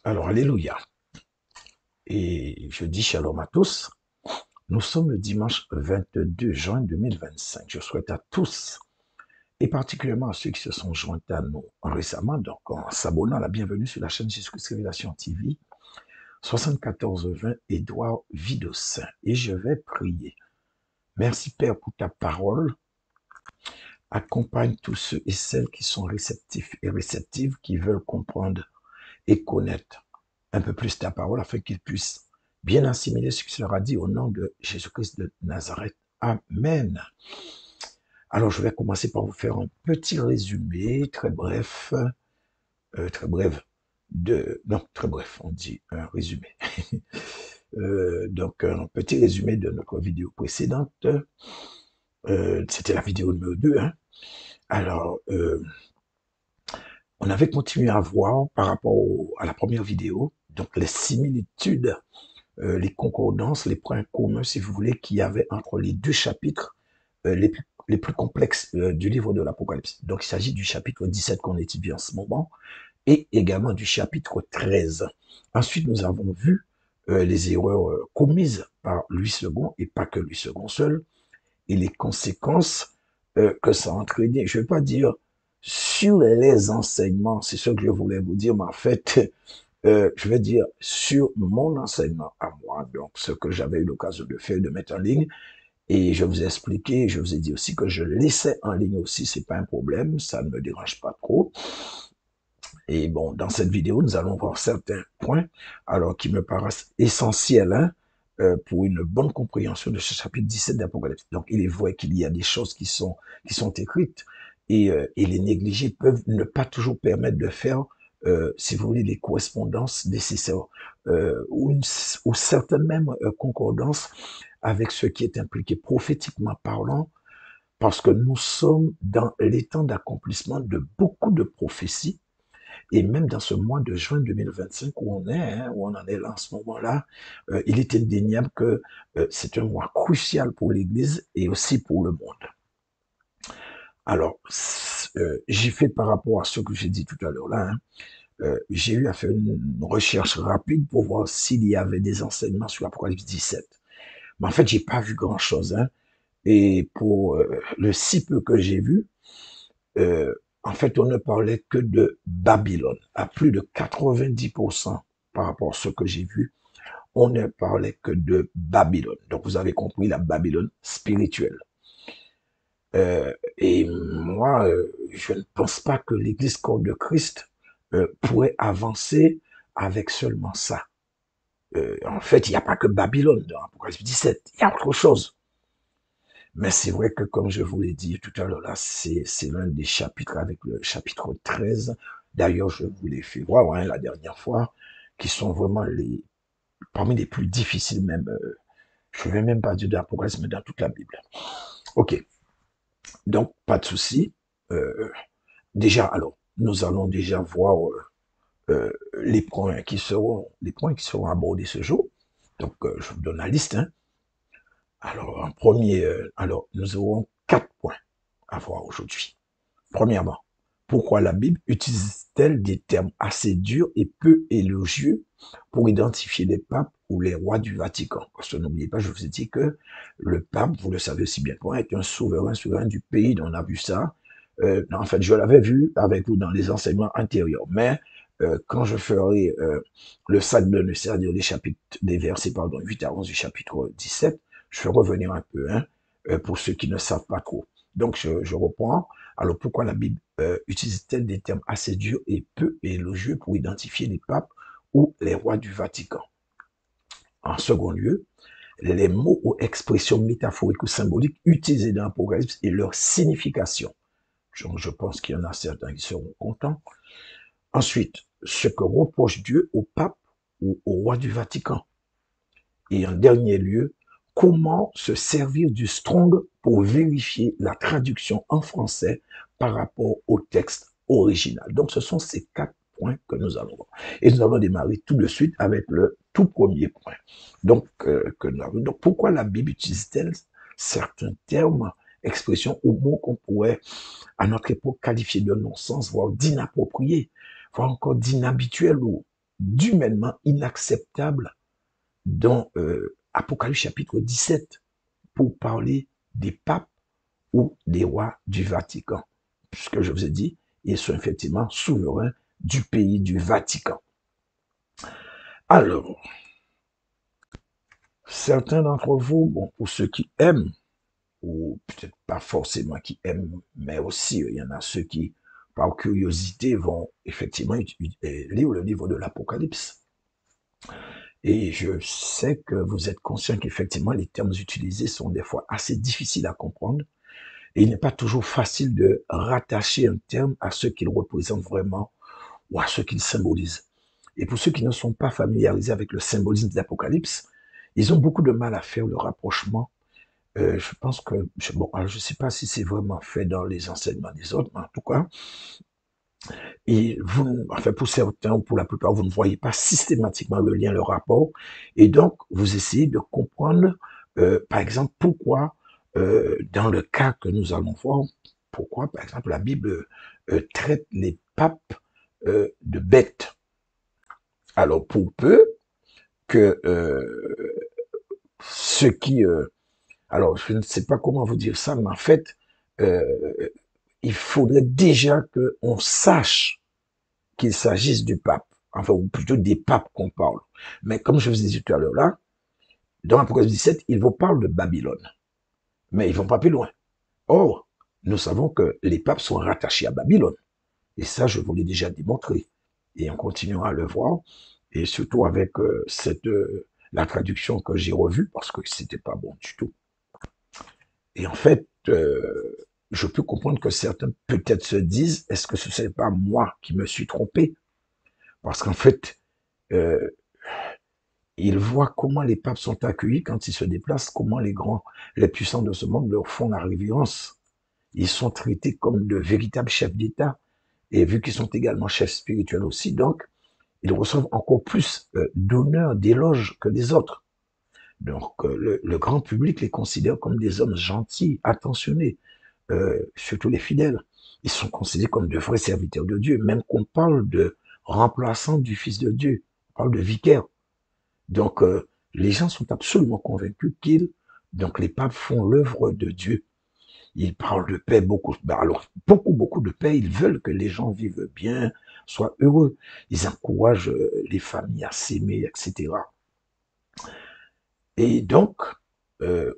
Alors, alléluia. Et je dis shalom à tous. Nous sommes le dimanche 22 juin 2025. Je souhaite à tous, et particulièrement à ceux qui se sont joints à nous récemment, donc en s'abonnant, la bienvenue sur la chaîne Jésus-Christ Révélation TV, 7420 Édouard Vidocin. Et je vais prier. Merci Père pour ta parole. Accompagne tous ceux et celles qui sont réceptifs et réceptives, qui veulent comprendre et connaître un peu plus ta parole afin qu'ils puissent bien assimiler ce qui sera dit au nom de Jésus-Christ de Nazareth. Amen. Alors, je vais commencer par vous faire un petit résumé très bref, non, très bref, on dit un résumé. Donc, un petit résumé de notre vidéo précédente. C'était la vidéo numéro 2. Hein. Alors, on avait continué à voir par rapport à la première vidéo, donc les similitudes, les concordances, les points communs, si vous voulez, qu'il y avait entre les deux chapitres les plus complexes du livre de l'Apocalypse. Donc, il s'agit du chapitre 17 qu'on étudie en ce moment et également du chapitre 13. Ensuite, nous avons vu les erreurs commises par Louis II et pas que Louis II seul et les conséquences que ça a entraîné. Je ne vais pas dire sur les enseignements, c'est ce que je voulais vous dire, mais en fait, je vais dire sur mon enseignement à moi, donc ce que j'avais eu l'occasion de faire, de mettre en ligne. Et je vous ai expliqué, je vous ai dit aussi que je laissais en ligne aussi, c'est pas un problème, ça ne me dérange pas trop. Et bon, dans cette vidéo, nous allons voir certains points, alors qui me paraissent essentiels pour une bonne compréhension de ce chapitre 17 d'Apocalypse. Donc, il est vrai qu'il y a des choses qui sont écrites et les négligés peuvent ne pas toujours permettre de faire, si vous voulez, les correspondances nécessaires ou certaines même concordances avec ce qui est impliqué prophétiquement parlant, parce que nous sommes dans les temps d'accomplissement de beaucoup de prophéties et même dans ce mois de juin 2025 où on est, hein, où on en est là en ce moment-là, il est indéniable que c'est un mois crucial pour l'Église et aussi pour le monde. Alors, j'ai fait par rapport à ce que j'ai dit tout à l'heure là, hein, j'ai eu à faire une recherche rapide pour voir s'il y avait des enseignements sur l'Apocalypse 17. Mais en fait, j'ai pas vu grand-chose. Hein, et pour le si peu que j'ai vu, en fait, on ne parlait que de Babylone. À plus de 90% par rapport à ce que j'ai vu, on ne parlait que de Babylone. Donc, vous avez compris la Babylone spirituelle. Et moi, je ne pense pas que l'Église corps de Christ pourrait avancer avec seulement ça. En fait, il n'y a pas que Babylone dans Apocalypse 17, il y a autre chose. Mais c'est vrai que, comme je vous l'ai dit tout à l'heure, là, c'est l'un des chapitres avec le chapitre 13. D'ailleurs, je vous l'ai fait voir hein, la dernière fois, qui sont vraiment parmi les plus difficiles même. Je ne vais même pas dire de l'Apocalypse, mais dans toute la Bible. Ok, donc pas de souci. Déjà, alors, nous allons déjà voir les points qui seront abordés ce jour. Donc, je vous donne la liste. Hein. Alors, en premier, nous aurons 4 points à voir aujourd'hui. Premièrement, pourquoi la Bible utilise-t-elle des termes assez durs et peu élogieux pour identifier les papes ou les rois du Vatican? Parce que n'oubliez pas, je vous ai dit que le pape, vous le savez aussi bien que moi, est un souverain du pays. On a vu ça. En fait, je l'avais vu avec vous dans les enseignements antérieurs. Mais quand je ferai le sac de nœuds, c'est-à-dire les versets 8 à 11 du chapitre 17, je vais revenir un peu hein, pour ceux qui ne savent pas trop. Donc, je reprends. Alors, pourquoi la Bible utilise-t-elle des termes assez durs et peu élogieux pour identifier les papes ou les rois du Vatican? En second lieu, les mots ou expressions métaphoriques ou symboliques utilisés dans l'Apocalypse et leur signification. Je pense qu'il y en a certains qui seront contents. Ensuite, ce que reproche Dieu au pape ou au roi du Vatican. Et en dernier lieu, comment se servir du Strong pour vérifier la traduction en français par rapport au texte original. Donc, ce sont ces 4 points que nous allons voir. Et nous allons démarrer tout de suite avec le tout premier point. Donc, donc pourquoi la Bible utilise-t-elle certains termes, expressions ou mots qu'on pourrait, à notre époque, qualifier de non-sens, voire d'inappropriés, voire encore d'inhabituels ou d'humainement inacceptable dans Apocalypse chapitre 17 pour parler des papes ou des rois du Vatican. Puisque je vous ai dit, ils sont effectivement souverains du pays du Vatican. Alors, certains d'entre vous, bon, pour ceux qui aiment, ou peut-être pas forcément qui aiment, mais aussi il y en a ceux qui, par curiosité, vont effectivement lire le livre de l'Apocalypse. Et je sais que vous êtes conscient qu'effectivement les termes utilisés sont des fois assez difficiles à comprendre. Et il n'est pas toujours facile de rattacher un terme à ce qu'il représente vraiment ou à ce qu'il symbolise. Et pour ceux qui ne sont pas familiarisés avec le symbolisme de l'Apocalypse, ils ont beaucoup de mal à faire le rapprochement. Je pense que, bon, je ne sais pas si c'est vraiment fait dans les enseignements des autres, mais en tout cas, et vous, enfin pour certains ou pour la plupart, vous ne voyez pas systématiquement le lien, le rapport, et donc vous essayez de comprendre, par exemple, pourquoi, dans le cas que nous allons voir, pourquoi, par exemple, la Bible traite les papes de bêtes. Alors, pour peu que ce qui... alors, je ne sais pas comment vous dire ça, mais en fait, euh, il faudrait déjà qu'on sache qu'il s'agisse du pape, enfin, ou plutôt des papes qu'on parle. Mais comme je vous ai dit tout à l'heure là, dans l'Apocalypse 17, ils vous parlent de Babylone, mais ils vont pas plus loin. Or, nous savons que les papes sont rattachés à Babylone. Et ça, je vous l'ai déjà démontré. Et on continuera à le voir, et surtout avec la traduction que j'ai revue, parce que c'était pas bon du tout. Et en fait, je peux comprendre que certains peut-être se disent, est-ce que ce n'est pas moi qui me suis trompé? Parce qu'en fait, euh, ils voient comment les papes sont accueillis quand ils se déplacent, comment les grands, les puissants de ce monde leur font la révérence. Ils sont traités comme de véritables chefs d'État, et vu qu'ils sont également chefs spirituels aussi, donc ils reçoivent encore plus d'honneur, d'éloges que les autres. Donc le grand public les considère comme des hommes gentils, attentionnés, surtout les fidèles. Ils sont considérés comme de vrais serviteurs de Dieu, même qu'on parle de remplaçants du Fils de Dieu, on parle de vicaires. Donc les gens sont absolument convaincus qu'ils, donc les papes font l'œuvre de Dieu. Ils parlent de paix beaucoup, alors beaucoup de paix. Ils veulent que les gens vivent bien, soient heureux. Ils encouragent les familles à s'aimer, etc. Et donc,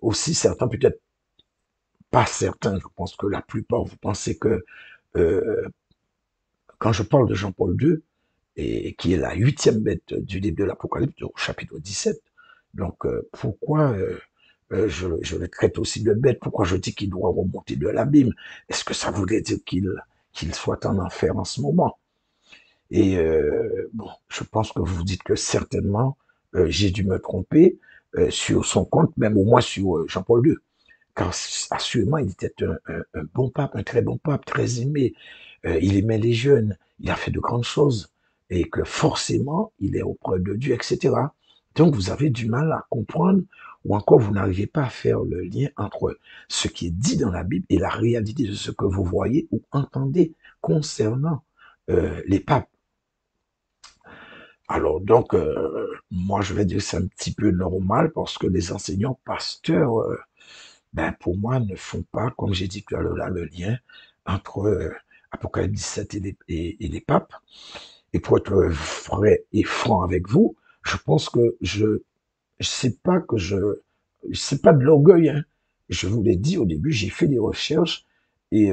aussi certains, peut-être pas certains, je pense que la plupart, vous pensez que euh, quand je parle de Jean-Paul II, et qui est la 8e bête du livre de l'Apocalypse, au chapitre 17, donc pourquoi je le traite aussi de bête? Pourquoi je dis qu'il doit remonter de l'abîme? Est-ce que ça voudrait dire qu'il soit en enfer en ce moment? Et bon, je pense que vous dites que certainement j'ai dû me tromper sur son compte, même au moins sur Jean-Paul II. Car assurément, il était un bon pape, un très bon pape, très aimé. Il aimait les jeunes, il a fait de grandes choses, et que forcément, il est auprès de Dieu, etc. Donc, vous avez du mal à comprendre, ou encore vous n'arrivez pas à faire le lien entre ce qui est dit dans la Bible et la réalité de ce que vous voyez ou entendez concernant les papes. Alors donc, moi je vais dire que c'est un petit peu normal parce que les enseignants pasteurs, ben pour moi ne font pas, comme j'ai dit tout à l'heure là, le lien entre Apocalypse 17 et les papes. Et pour être vrai et franc avec vous, je pense que je sais pas que c'est pas de l'orgueil, hein. Je vous l'ai dit au début, j'ai fait des recherches et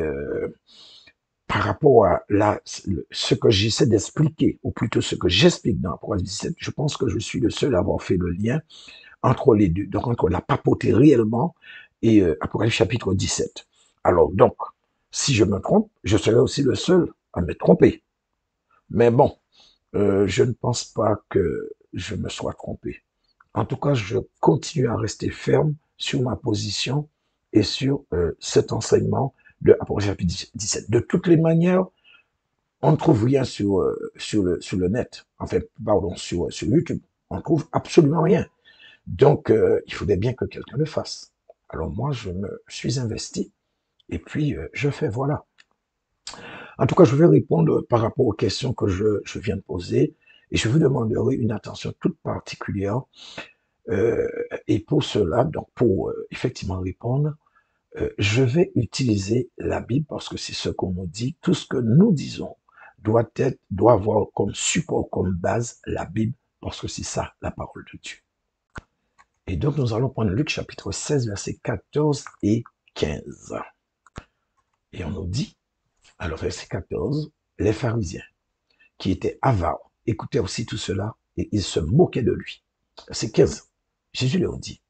par rapport à ce que j'essaie d'expliquer, ou plutôt ce que j'explique dans Apocalypse 17, je pense que je suis le seul à avoir fait le lien entre les deux, donc entre la papauté réellement et Apocalypse chapitre 17. Alors donc, si je me trompe, je serai aussi le seul à me tromper. Mais bon, je ne pense pas que je me sois trompé. En tout cas, je continue à rester ferme sur ma position et sur cet enseignement de Apocalypse chapitre 17. De toutes les manières, on ne trouve rien sur le net, enfin, pardon, sur YouTube. On ne trouve absolument rien. Donc, il faudrait bien que quelqu'un le fasse. Alors moi, je me suis investi et puis je fais voilà. En tout cas, je vais répondre par rapport aux questions que je viens de poser Et je vous demanderai une attention toute particulière. Euh, et pour cela, donc pour effectivement répondre, je vais utiliser la Bible parce que c'est ce qu'on nous dit. Tout ce que nous disons doit avoir comme support, comme base la Bible parce que c'est ça la parole de Dieu. Et donc nous allons prendre Luc chapitre 16, versets 14 et 15. Et on nous dit, alors verset 14, les pharisiens qui étaient avares écoutaient aussi tout cela et ils se moquaient de lui. Verset 15, Jésus leur dit,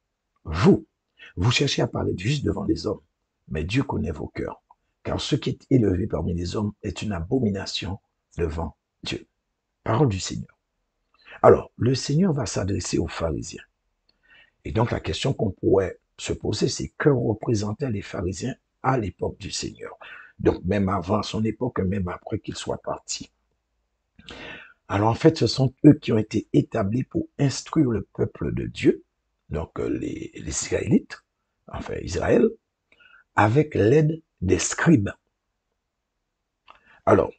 vous cherchez à parler juste devant les hommes, mais Dieu connaît vos cœurs, car ce qui est élevé parmi les hommes est une abomination devant Dieu. Parole du Seigneur. Alors, le Seigneur va s'adresser aux pharisiens. Et donc, la question qu'on pourrait se poser, c'est que représentaient les pharisiens à l'époque du Seigneur? Donc, même avant son époque, même après qu'il soit parti. Alors, en fait, ce sont eux qui ont été établis pour instruire le peuple de Dieu, donc les Israélites, enfin Israël, avec l'aide des scribes. Alors,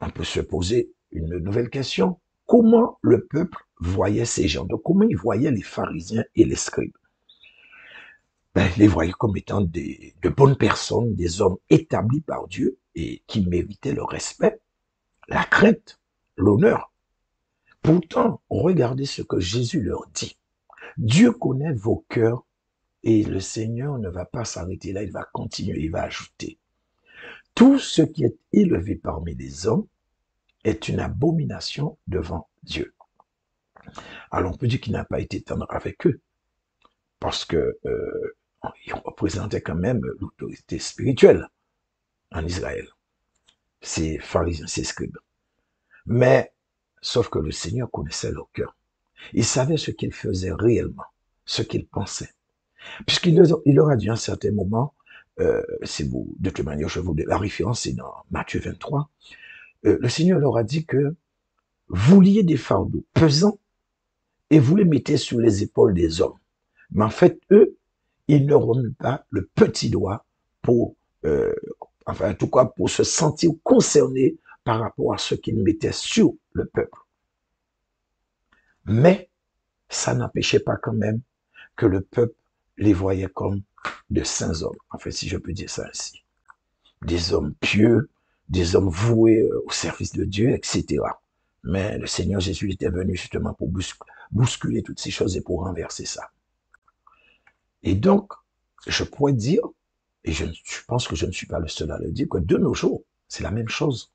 on peut se poser une nouvelle question. Comment le peuple voyait ces gens? Donc, comment il voyait les pharisiens et les scribes? Ben, il les voyait comme étant de bonnes personnes, des hommes établis par Dieu et qui méritaient le respect, la crainte, l'honneur. Pourtant, regardez ce que Jésus leur dit. Dieu connaît vos cœurs et le Seigneur ne va pas s'arrêter là, il va continuer, il va ajouter. Tout ce qui est élevé parmi les hommes est une abomination devant Dieu. Alors on peut dire qu'il n'a pas été tendre avec eux, parce que ils représentaient quand même l'autorité spirituelle en Israël, ces pharisiens, ces scribes. Mais, sauf que le Seigneur connaissait leur cœur. Il savait ce qu'ils faisaient réellement, ce qu'ils pensaient. Puisqu'il leur a dit à un certain moment, de toute manière, la référence c'est dans Matthieu 23, le Seigneur leur a dit que vous liez des fardeaux pesants et vous les mettez sur les épaules des hommes. Mais en fait, eux, ils ne remuent pas le petit doigt pour, enfin, en tout cas, pour se sentir concernés par rapport à ce qu'ils mettaient sur le peuple. Mais ça n'empêchait pas quand même que le peuple les voyait comme de saints hommes, en fait, si je peux dire ça ainsi. Des hommes pieux, des hommes voués au service de Dieu, etc. Mais le Seigneur Jésus était venu justement pour bousculer toutes ces choses et pour renverser ça. Et donc, je pourrais dire, et je pense que je ne suis pas le seul à le dire, que de nos jours, c'est la même chose.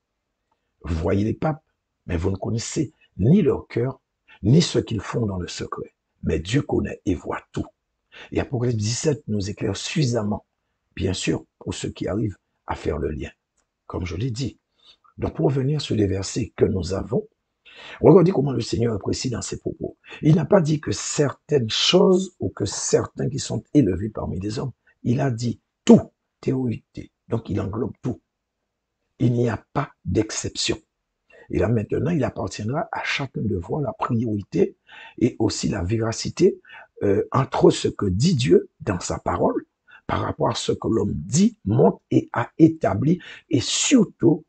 Vous voyez les papes, mais vous ne connaissez ni leur cœur, ni ce qu'ils font dans le secret. Mais Dieu connaît et voit tout. Et Apocalypse 17 nous éclaire suffisamment, bien sûr, pour ceux qui arrivent à faire le lien, comme je l'ai dit. Donc, pour revenir sur les versets que nous avons, regardez comment le Seigneur est précis dans ses propos. Il n'a pas dit que certaines choses ou que certains qui sont élevés parmi les hommes. Il a dit tout, théorité. Donc, il englobe tout. Il n'y a pas d'exception. Et là, maintenant, il appartiendra à chacun de voir la priorité et aussi la véracité entre ce que dit Dieu dans sa parole par rapport à ce que l'homme dit, montre et a établi et surtout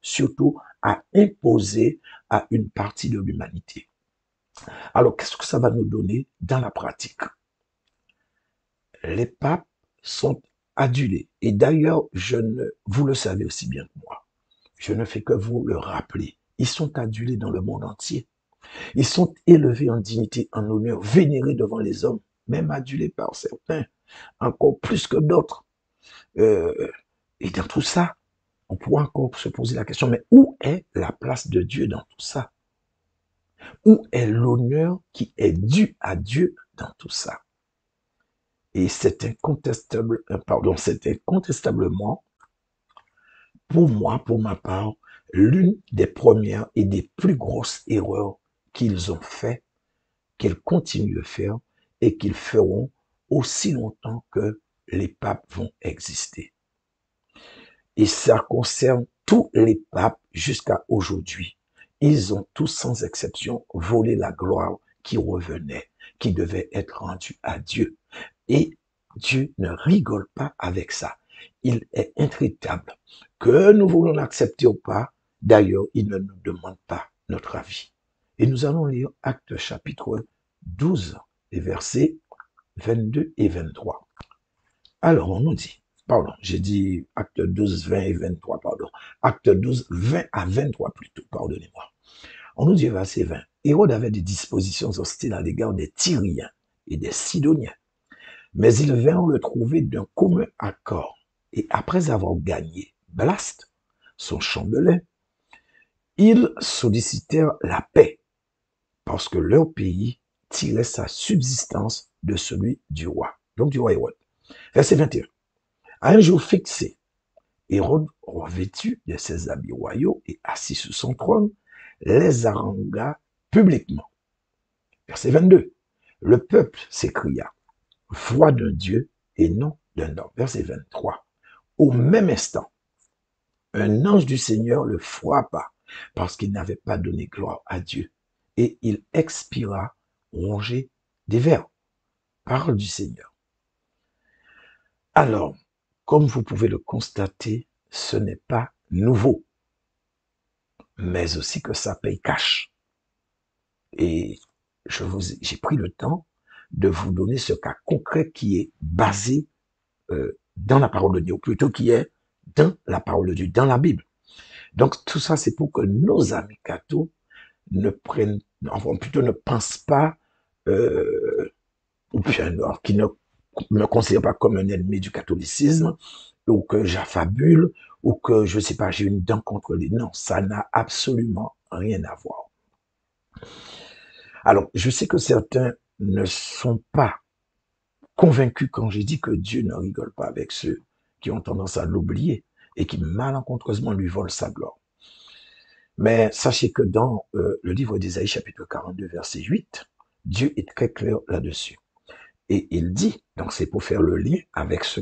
a imposé à une partie de l'humanité. Alors, qu'est-ce que ça va nous donner dans la pratique? Les papes sont adulés. Et d'ailleurs, vous le savez aussi bien que moi. Je ne fais que vous le rappeler. Ils sont adulés dans le monde entier. Ils sont élevés en dignité, en honneur, vénérés devant les hommes, même adulés par certains, encore plus que d'autres. Et dans tout ça, on pourrait encore se poser la question, mais où est la place de Dieu dans tout ça? Où est l'honneur qui est dû à Dieu dans tout ça? Et c'est incontestablement, pour moi, pour ma part, l'une des premières et des plus grosses erreurs qu'ils ont fait, qu'ils continuent de faire et qu'ils feront aussi longtemps que les papes vont exister. Et ça concerne tous les papes jusqu'à aujourd'hui. Ils ont tous sans exception volé la gloire qui revenait, qui devait être rendue à Dieu. Et Dieu ne rigole pas avec ça. Il est intraitable. Que nous voulons l'accepter ou pas, d'ailleurs, il ne nous demande pas notre avis. Et nous allons lire Actes chapitre 12, les versets 22 et 23. Alors, on nous dit, pardon, j'ai dit Acte 12, 20 et 23, pardon. Acte 12, 20 à 23 plutôt, pardonnez-moi. On nous dit, verset 20, Hérode avait des dispositions hostiles à l'égard des Tyriens et des Sidoniens, mais ils vinrent le trouver d'un commun accord, et après avoir gagné Blaste, son chambellan, ils sollicitèrent la paix, parce que leur pays tirait sa subsistance de celui du roi, donc du roi Hérode. Verset 21. À un jour fixé, Hérode, revêtu de ses habits royaux et assis sur son trône, les harangua publiquement. Verset 22. Le peuple s'écria, foi d'un Dieu et non d'un homme. Verset 23. Au même instant, un ange du Seigneur le frappa parce qu'il n'avait pas donné gloire à Dieu. Et il expira rongé des vers. Parole du Seigneur. Alors, comme vous pouvez le constater, ce n'est pas nouveau, mais aussi que ça paye cash. Et j'ai pris le temps de vous donner ce cas concret qui est basé dans la parole de Dieu, ou plutôt qui est dans la parole de Dieu, dans la Bible. Donc tout ça, c'est pour que nos amis cathos ne prennent, enfin plutôt ne pensent pas, ou bien qui ne me considèrent pas comme un ennemi du catholicisme, ou que j'affabule, ou que, je sais pas, j'ai une dent contre les... Non, ça n'a absolument rien à voir. Alors, je sais que certains ne sont pas convaincus quand j'ai dit que Dieu ne rigole pas avec ceux qui ont tendance à l'oublier et qui malencontreusement lui volent sa gloire. Mais sachez que dans le livre d'Ésaïe chapitre 42 verset 8, Dieu est très clair là-dessus. Et il dit, donc c'est pour faire le lien avec ce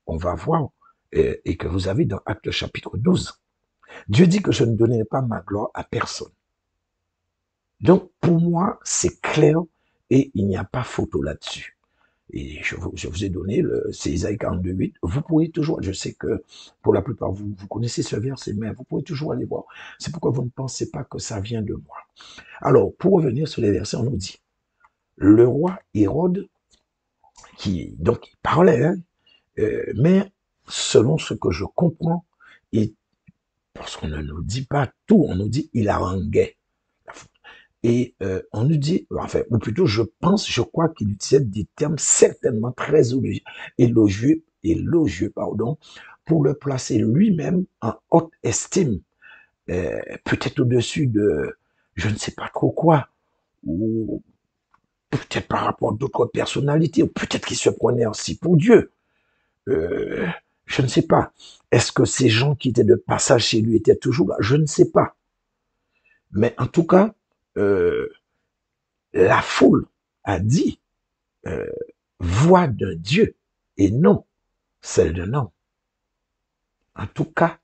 qu'on va voir et que vous avez dans Actes chapitre 12. Dieu dit que je ne donnerai pas ma gloire à personne. Donc pour moi, c'est clair et il n'y a pas photo là-dessus. Et je vous ai donné, c'est Isaïe 42, 8. Vous pouvez toujours, je sais que pour la plupart, vous connaissez ce verset, mais vous pouvez toujours aller voir. C'est pourquoi vous ne pensez pas que ça vient de moi. Alors, pour revenir sur les versets, on nous dit, le roi Hérode, donc il parlait, hein, mais selon ce que je comprends, parce qu'on ne nous dit pas tout, on nous dit il haranguait. Et on nous dit, enfin, ou plutôt je crois qu'il utilisait des termes certainement très élogieux, pour le placer lui-même en haute estime, peut-être au-dessus de je ne sais pas trop quoi, ou peut-être par rapport à d'autres personnalités, ou peut-être qu'il se prenait aussi pour Dieu. Euh, je ne sais pas. Est-ce que ces gens qui étaient de passage chez lui étaient toujours là? Je ne sais pas. Mais en tout cas, la foule a dit voix d'un Dieu et non celle d'un homme. En tout cas,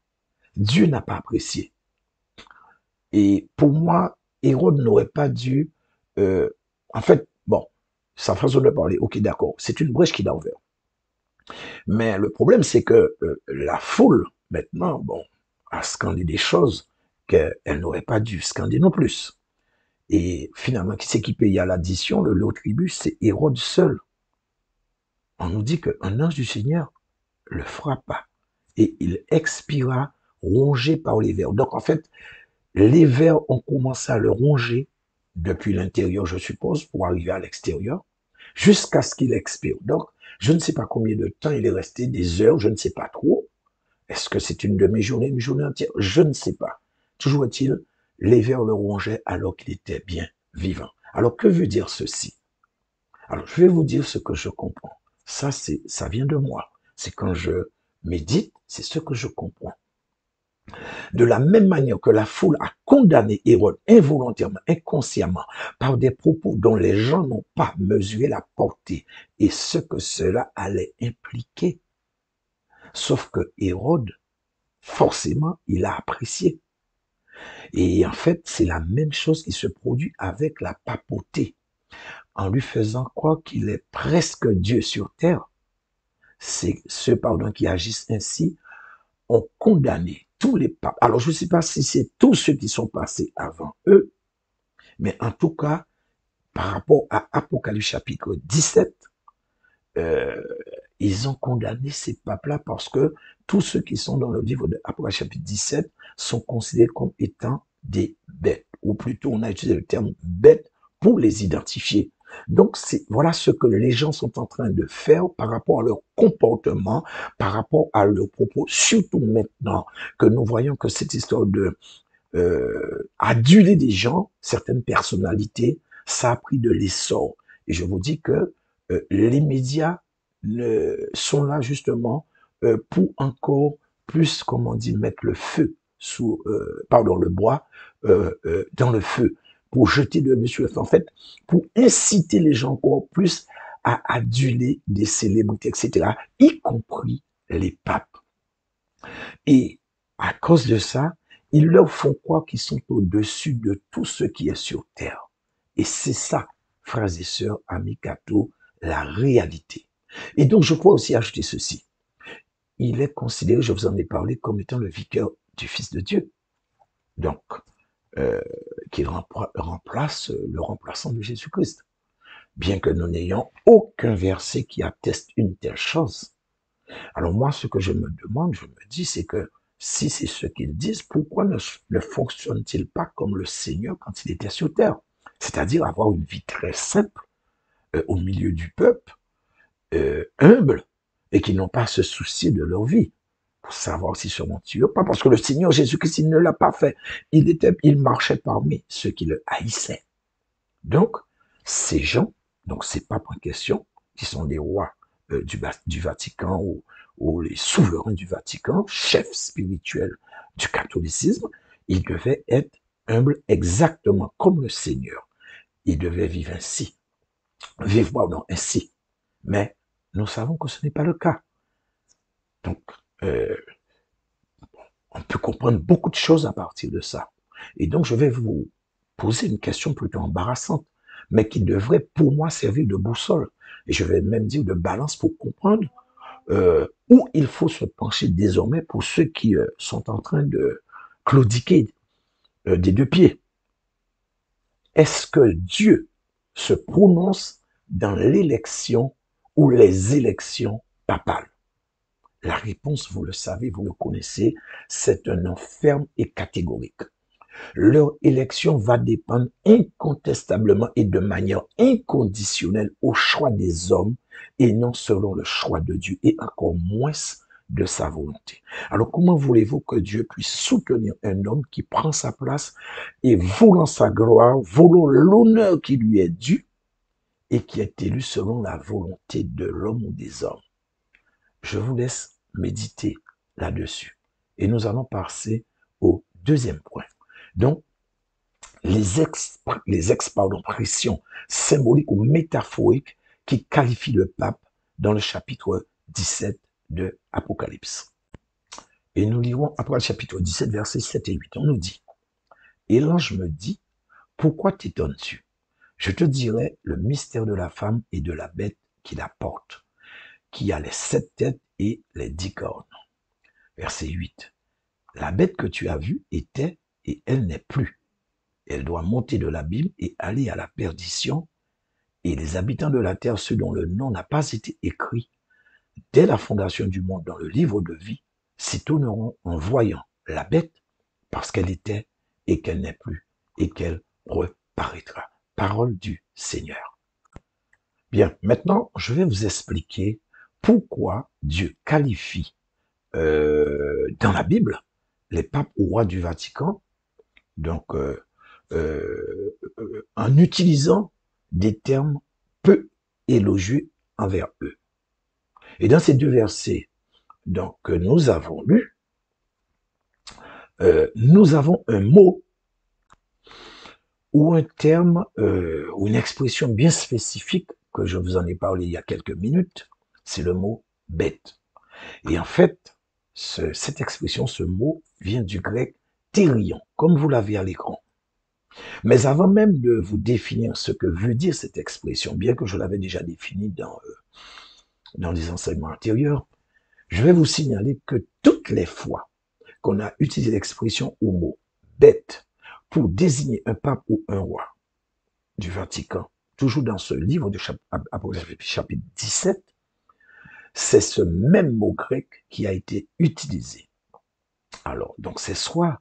Dieu n'a pas apprécié. Et pour moi, Hérode n'aurait pas dû... en fait, bon, sa façon de parler, ok, d'accord, c'est une brèche qu'il a ouverte. Mais le problème, c'est que la foule, maintenant, bon, a scandé des choses qu'elle n'aurait pas dû scander non plus. Et finalement, qui c'est qui paye à l'addition, le lot tribut, c'est Hérode seul. On nous dit qu'un ange du Seigneur le frappa et il expira rongé par les vers. Donc en fait, les vers ont commencé à le ronger depuis l'intérieur, je suppose, pour arriver à l'extérieur, jusqu'à ce qu'il expire. Donc, je ne sais pas combien de temps il est resté, des heures, je ne sais pas trop. Est-ce que c'est une demi-journée, une journée entière? Je ne sais pas. Toujours est-il, les vers le rongeaient alors qu'il était bien vivant. Alors, que veut dire ceci? Alors, je vais vous dire ce que je comprends. Ça vient de moi. C'est quand je médite, c'est ce que je comprends. De la même manière que la foule a condamné Hérode involontairement, inconsciemment, par des propos dont les gens n'ont pas mesuré la portée et ce que cela allait impliquer. Sauf que Hérode, forcément, il a apprécié. Et en fait, c'est la même chose qui se produit avec la papauté. En lui faisant croire qu'il est presque Dieu sur terre, c'est ceux, qui agissent ainsi ont condamné tous les papes. Alors, je ne sais pas si c'est tous ceux qui sont passés avant eux, Mais en tout cas, par rapport à Apocalypse chapitre 17, euh, ils ont condamné ces papes-là parce que tous ceux qui sont dans le livre de Apocalypse chapitre 17 sont considérés comme étant des bêtes, ou plutôt on a utilisé le terme bêtes pour les identifier. Donc voilà ce que les gens sont en train de faire par rapport à leur comportement, par rapport à leurs propos, surtout maintenant que nous voyons que cette histoire de aduler des gens, certaines personnalités, ça a pris de l'essor. Et je vous dis que les médias sont là justement pour encore plus, comment on dit, mettre le feu sous, pardon, le bois dans le feu, pour jeter de l'huile sur le feu. En fait, pour inciter les gens encore plus à aduler des célébrités, etc., y compris les papes. Et à cause de ça, ils leur font croire qu'ils sont au-dessus de tout ce qui est sur terre. Et c'est ça, frères et sœurs, amis cathos, la réalité. Et donc, je pourrais aussi ajouter ceci. Il est considéré, je vous en ai parlé, comme étant le vicaire du Fils de Dieu. Donc, qu'il remplace le remplaçant de Jésus-Christ. Bien que nous n'ayons aucun verset qui atteste une telle chose. Alors moi, ce que je me demande, je me dis, c'est que si c'est ce qu'ils disent, pourquoi ne fonctionne-t-il pas comme le Seigneur quand il était sur terre? C'est-à-dire avoir une vie très simple au milieu du peuple, humble, et qui n'ont pas à se soucier de leur vie, pour savoir s'ils seront tués ou pas. Parce que le Seigneur Jésus-Christ, il ne l'a pas fait. Il marchait parmi ceux qui le haïssaient. Donc, ces gens, donc ces papes en question, qui sont des rois du Vatican ou les souverains du Vatican, chefs spirituels du catholicisme, ils devaient être humbles exactement comme le Seigneur. Ils devaient vivre ainsi, vivre pardon, ainsi. Mais nous savons que ce n'est pas le cas. Donc, euh, on peut comprendre beaucoup de choses à partir de ça. Et donc, je vais vous poser une question plutôt embarrassante, mais qui devrait pour moi servir de boussole. Et je vais même dire de balance pour comprendre où il faut se pencher désormais pour ceux qui sont en train de claudiquer des deux pieds. Est-ce que Dieu se prononce dans l'élection ou les élections papales? La réponse, vous le savez, vous le connaissez, c'est un non ferme et catégorique. Leur élection va dépendre incontestablement et de manière inconditionnelle au choix des hommes et non selon le choix de Dieu et encore moins de sa volonté. Alors comment voulez-vous que Dieu puisse soutenir un homme qui prend sa place et voulant sa gloire, voulant l'honneur qui lui est dû et qui est élu selon la volonté de l'homme ou des hommes? Je vous laisse méditer là-dessus. Et nous allons passer au deuxième point. Donc, les expressions symboliques ou métaphoriques qui qualifient le pape dans le chapitre 17 de Apocalypse. Et nous lirons Apocalypse chapitre 17, versets 7 et 8. On nous dit, et l'ange me dit, pourquoi t'étonnes-tu? Je te dirai le mystère de la femme et de la bête qui la porte, qui a les 7 têtes et les 10 cornes. Verset 8. La bête que tu as vue était et elle n'est plus. Elle doit monter de l'abîme et aller à la perdition. Et les habitants de la terre, ceux dont le nom n'a pas été écrit dès la fondation du monde dans le livre de vie, s'étonneront en voyant la bête parce qu'elle était et qu'elle n'est plus et qu'elle reparaîtra. Parole du Seigneur. Bien, maintenant, je vais vous expliquer pourquoi Dieu qualifie dans la Bible les papes ou rois du Vatican, donc en utilisant des termes peu élogieux envers eux. Et dans ces deux versets donc, que nous avons lus, nous avons un mot ou un terme ou une expression bien spécifique que je vous en ai parlé il y a quelques minutes, c'est le mot bête. Et en fait, cette expression, ce mot vient du grec thérion, comme vous l'avez à l'écran. Mais avant même de vous définir ce que veut dire cette expression, bien que je l'avais déjà définie dans les enseignements antérieurs, je vais vous signaler que toutes les fois qu'on a utilisé l'expression ou mot bête pour désigner un pape ou un roi, du Vatican, toujours dans ce livre de Apocalypse chapitre 17, c'est ce même mot grec qui a été utilisé. Alors, donc c'est soit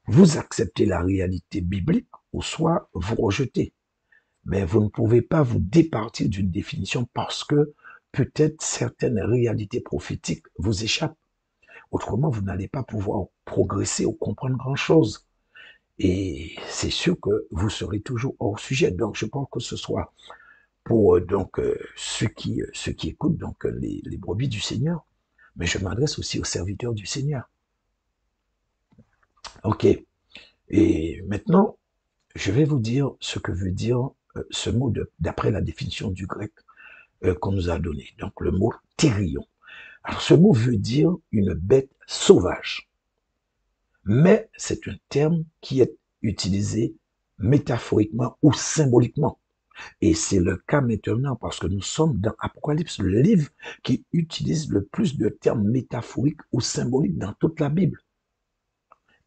vous acceptez la réalité biblique ou soit vous rejetez. Mais vous ne pouvez pas vous départir d'une définition parce que peut-être certaines réalités prophétiques vous échappent. Autrement, vous n'allez pas pouvoir progresser ou comprendre grand-chose. Et c'est sûr que vous serez toujours hors sujet. Donc, je pense que ce soit pour ceux qui écoutent les brebis du Seigneur, mais je m'adresse aussi aux serviteurs du Seigneur. Ok. Et maintenant, je vais vous dire ce que veut dire ce mot d'après la définition du grec qu'on nous a donné. Donc, le mot thérion. Alors, ce mot veut dire une bête sauvage. Mais c'est un terme qui est utilisé métaphoriquement ou symboliquement. Et c'est le cas maintenant parce que nous sommes dans Apocalypse, le livre qui utilise le plus de termes métaphoriques ou symboliques dans toute la Bible.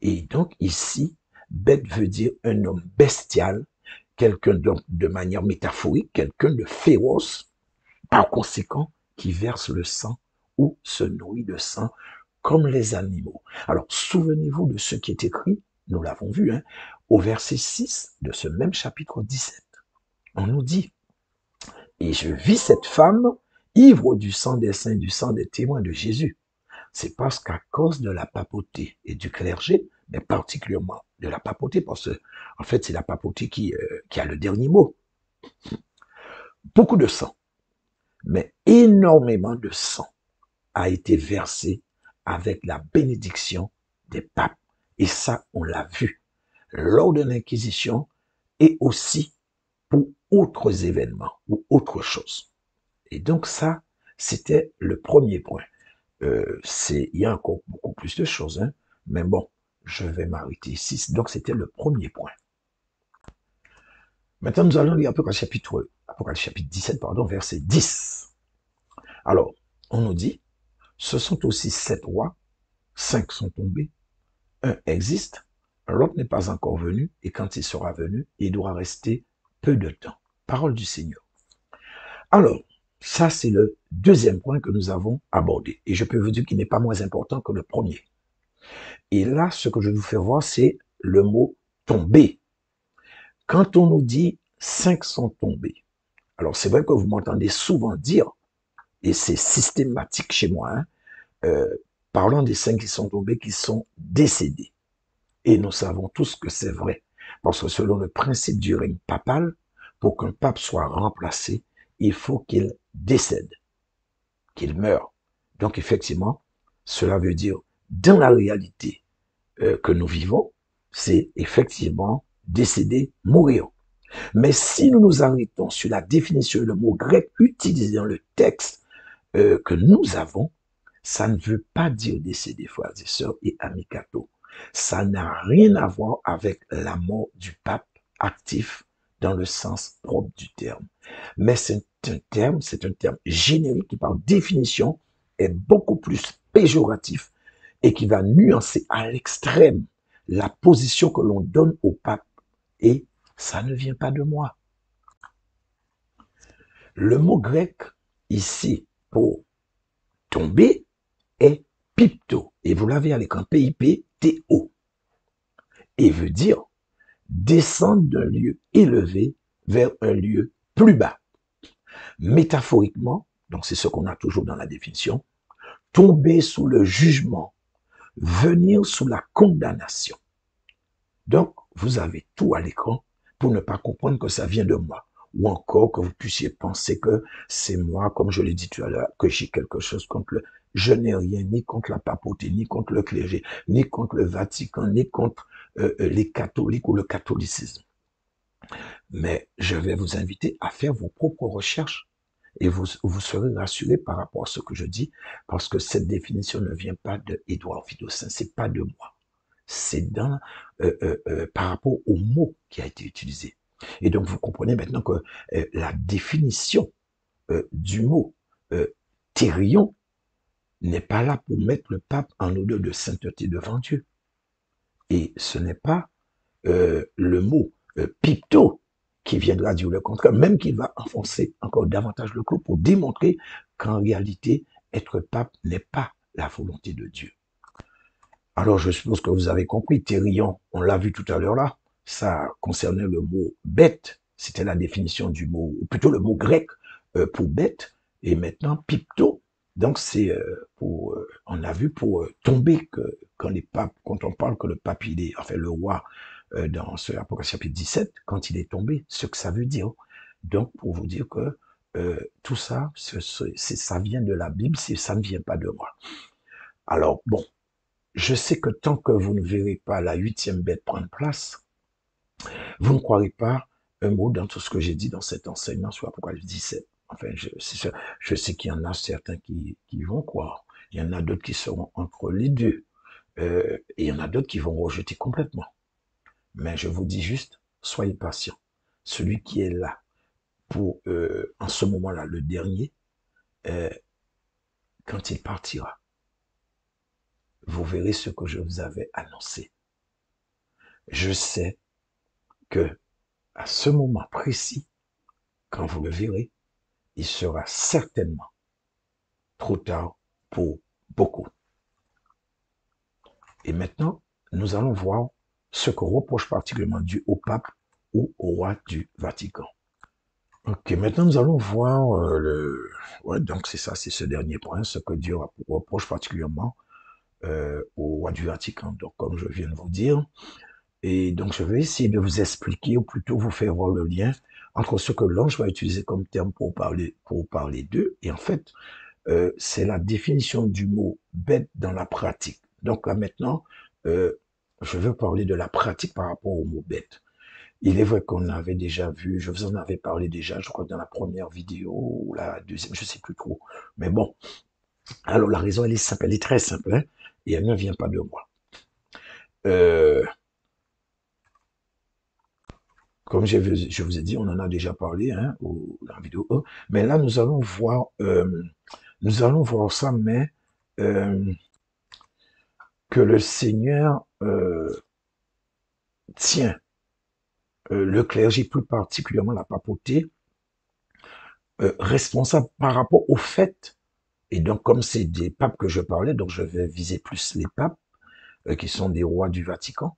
Et donc ici, bête veut dire un homme bestial, quelqu'un de manière métaphorique, quelqu'un de féroce, par conséquent, qui verse le sang ou se nourrit de sang comme les animaux. Alors, souvenez-vous de ce qui est écrit, nous l'avons vu, au verset 6 de ce même chapitre 17. On nous dit, « Et je vis cette femme ivre du sang des saints, du sang des témoins de Jésus. » C'est parce qu'à cause de la papauté et du clergé, mais particulièrement de la papauté, parce que, en fait, c'est la papauté qui a le dernier mot. Beaucoup de sang, mais énormément de sang a été versé avec la bénédiction des papes. Et ça, on l'a vu lors de l'Inquisition et aussi pour autres événements ou autres choses. Et donc ça, c'était le premier point. Il y a encore beaucoup plus de choses, mais bon, je vais m'arrêter ici. Donc c'était le premier point. Maintenant, nous allons lire Apocalypse chapitre 17, verset 10. Alors, on nous dit, ce sont aussi 7 rois, 5 sont tombés, un existe, l'autre n'est pas encore venu, et quand il sera venu, il doit rester peu de temps. Parole du Seigneur. Alors, ça c'est le deuxième point que nous avons abordé, et je peux vous dire qu'il n'est pas moins important que le premier. Et là, ce que je vais vous faire voir, c'est le mot tomber. Quand on nous dit 5 sont tombés, alors c'est vrai que vous m'entendez souvent dire, et c'est systématique chez moi, parlant des 5 qui sont tombés, qui sont décédés. Et nous savons tous que c'est vrai. Parce que selon le principe du règne papal, pour qu'un pape soit remplacé, il faut qu'il décède, qu'il meure. Donc effectivement, cela veut dire, dans la réalité que nous vivons, c'est effectivement décéder, mourir. Mais si nous nous arrêtons sur la définition, le mot grec utilisé dans le texte que nous avons, ça ne veut pas dire décéder, frères et sœurs et amis cathos. Ça n'a rien à voir avec la mort du pape actif dans le sens propre du terme. Mais c'est un terme générique qui par définition est beaucoup plus péjoratif et qui va nuancer à l'extrême la position que l'on donne au pape. Et ça ne vient pas de moi. Le mot grec ici pour tomber est pipto. Et vous l'avez à l'écran, P-I-P-T-O. Et veut dire descendre d'un lieu élevé vers un lieu plus bas. Métaphoriquement, donc c'est ce qu'on a toujours dans la définition, tomber sous le jugement, venir sous la condamnation. Donc, vous avez tout à l'écran pour ne pas comprendre que ça vient de moi. Ou encore que vous puissiez penser que c'est moi, comme je l'ai dit tout à l'heure, que j'ai quelque chose contre le... Je n'ai rien ni contre la papauté, ni contre le clergé, ni contre le Vatican, ni contre les catholiques ou le catholicisme. Mais je vais vous inviter à faire vos propres recherches et vous serez rassurés par rapport à ce que je dis, parce que cette définition ne vient pas de Édouard Vidocin, c'est pas de moi. C'est par rapport au mot qui a été utilisé. Et donc, vous comprenez maintenant que la définition du mot thérion n'est pas là pour mettre le pape en odeur de sainteté devant Dieu. Et ce n'est pas le mot pipto qui viendra dire le contraire, même qu'il va enfoncer encore davantage le clou pour démontrer qu'en réalité, être pape n'est pas la volonté de Dieu. Alors, je suppose que vous avez compris, Thérion, on l'a vu tout à l'heure là, ça concernait le mot bête, c'était la définition du mot, ou plutôt le mot grec pour bête, et maintenant pipto, donc c'est pour, on a vu pour tomber que quand les papes, quand on parle que le pape il est, enfin le roi dans ce Apocalypse chapitre 17, quand il est tombé, ce que ça veut dire. Donc pour vous dire que tout ça, ça vient de la Bible, ça ne vient pas de moi. Alors bon, je sais que tant que vous ne verrez pas la 8e bête prendre place, vous ne croirez pas un mot dans tout ce que j'ai dit dans cet enseignement sur Apocalypse 17. Enfin, je sais qu'il y en a certains qui vont croire. Il y en a d'autres qui seront entre les deux. Et il y en a d'autres qui vont rejeter complètement. Mais je vous dis juste, soyez patient. Celui qui est là pour, en ce moment-là, le dernier, euh, quand il partira, vous verrez ce que je vous avais annoncé. Je sais que à ce moment précis, quand vous le verrez, il sera certainement trop tard pour beaucoup. Et maintenant, nous allons voir ce que reproche particulièrement Dieu au pape ou au roi du Vatican. Ok, maintenant nous allons voir ouais, donc c'est ça, c'est ce dernier point, ce que Dieu reproche particulièrement au roi du Vatican. Donc comme je viens de vous dire, et donc je vais essayer de vous expliquer, ou plutôt vous faire voir le lien entre ce que l'ange va utiliser comme terme pour parler d'eux, et en fait, c'est la définition du mot bête dans la pratique. Donc là maintenant, je veux parler de la pratique par rapport au mot bête. Il est vrai qu'on avait déjà vu, je vous en avais parlé déjà, je crois dans la première vidéo ou la deuxième, je sais plus trop. Mais bon, alors la raison elle est simple, elle est très simple, hein, et elle ne vient pas de moi. Euh, Comme je vous ai dit, on en a déjà parlé hein, dans la vidéo 1, mais là nous allons voir ça, mais que le Seigneur tient le clergé, plus particulièrement la papauté, responsable par rapport au fait. Et donc, comme c'est des papes que je parlais, donc je vais viser plus les papes, qui sont des rois du Vatican.